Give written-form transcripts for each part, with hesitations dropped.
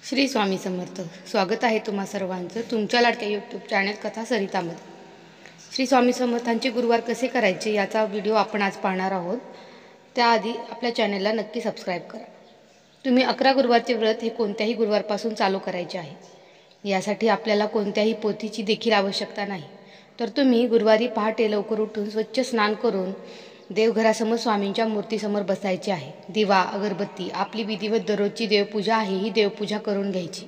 श्री स्वामी समर्थ। स्वागत आहे तुम्हा सर्वांचं तुमच्या लाडक्या यूट्यूब चॅनल कथा सरितामध्ये। श्री स्वामी समर्थांचे गुरुवार कसे करायचे याचा व्हिडिओ आपण आज पाहणार आहोत। त्याआधी आपल्या चॅनलला नक्की सबस्क्राईब करा। तुम्ही 11 गुरुवारचे व्रत हे कोणत्याही गुरुवारपासून चालू करायचे आहे। यासाठी आपल्याला कोणत्याही पोथीची देखील आवश्यकता नाही। तर तुम्ही गुरुवारी पहाटे लवकर उठून स्वच्छ स्नान करून देवघरासमोर स्वामींच्या मूर्तीसमोर बसायचे आहे। दिवा अगरबत्ती आपली विधिवत दररोजची देवपूजा आहे ही देवपूजा करून घ्यायची।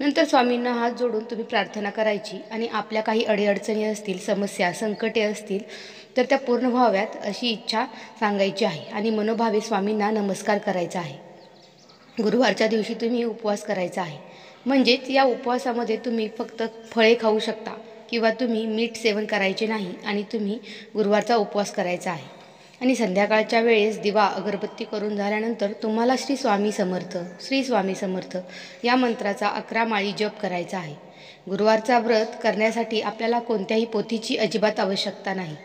नंतर स्वामींना हात जोडून तुम्ही प्रार्थना करायची आणि आपल्या काही अडीअडचणी असतील, समस्या संकटे असतील तर त्या पूर्ण व्हाव्यात अशी इच्छा सांगायची आहे आणि मनोभावे स्वामींना नमस्कार करायचा आहे। गुरुवारच्या दिवशी तुम्ही उपवास करायचा आहे। म्हणजेच या उपवासामध्ये तुम्ही फक्त फळे खाऊ शकता किंवा तुम्ही मीठ सेवन करायचे नाही आणि तुम्ही गुरुवारचा उपवास करायचा आहे। आणि संध्याकाळच्या वेळेस दिवा अगरबत्ती करून झाल्यानंतर तुम्हाला श्री स्वामी समर्थ श्री स्वामी समर्थ या मंत्राचा 11 माळी जप करायचा आहे। गुरुवारचा व्रत करण्यासाठी आपल्याला कोणत्याही पोथीची अजिबात आवश्यकता नाही।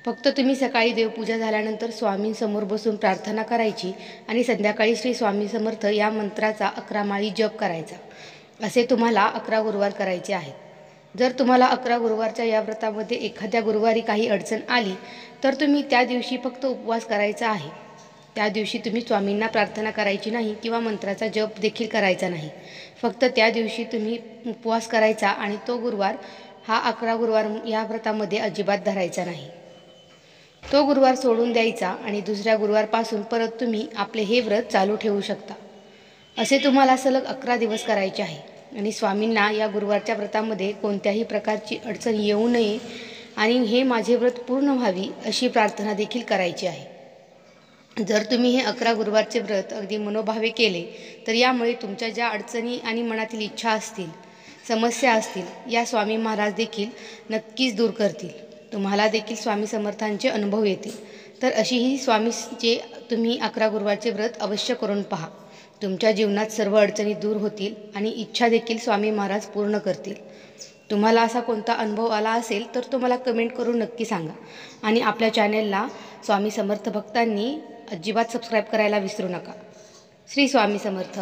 फक्त तुम्ही सकाळी देवपूजा झाल्यानंतर स्वामींसमोर बसून प्रार्थना करायची आणि संध्याकाळी श्री स्वामी समर्थ या मंत्राचा 11 माळी जप करायचा। असे तुम्हाला 11 गुरुवार करायचे आहेत। जर तुम्हाला 11 गुरुवारच्या या व्रतामध्ये एखाद्या गुरुवारी काही अडचण आली तर तुम्ही त्या दिवशी फक्त उपवास करायचा आहे। त्या दिवशी तुम्ही स्वामींना प्रार्थना करायची नाही किंवा मंत्राचा जप देखील करायचा नाही। फक्त त्या दिवशी तुम्ही उपवास करायचा आणि तो गुरुवार हा 11 गुरुवार या व्रतामध्ये अजिबात धरायचा नाही। तो गुरुवार सोडून द्यायचा आणि दुसऱ्या गुरुवारपासून परत तुम्ही आपले हे व्रत चालू ठेवू शकता। असे तुम्हाला सलग 11 दिवस करायचे आहे आणि स्वामींना या गुरुवारच्या व्रतामध्ये कोणत्याही प्रकारची अडचण येऊ नये आणि हे माझे व्रत पूर्ण व्हावी अशी प्रार्थना देखील करायची आहे। जर तुम्ही हे 11 गुरुवारचे व्रत अगदी मनोभावे केले तर यामुळे तुमच्या ज्या अडचणी आणि मनातील इच्छा असतील, समस्या असतील या स्वामी महाराज देखील नक्कीच दूर करतील। तुम्हाला देखील स्वामी समर्थांचे अनुभव येतील। तर अशी ही स्वामींचे तुम्ही 11 गुरुवारचे व्रत अवश्य करून पहा। तुमच्या जीवनात सर्व अडचणी दूर होतील आणि इच्छा देखील स्वामी महाराज पूर्ण करतील। तुम्हाला असा कोणता अनुभव आला असेल तर तो मला कमेंट करून नक्की सांगा आणि आपल्या चॅनेलला स्वामी समर्थ भक्तांनी अजिबात सबस्क्राईब करायला विसरू नका। श्री स्वामी समर्थ।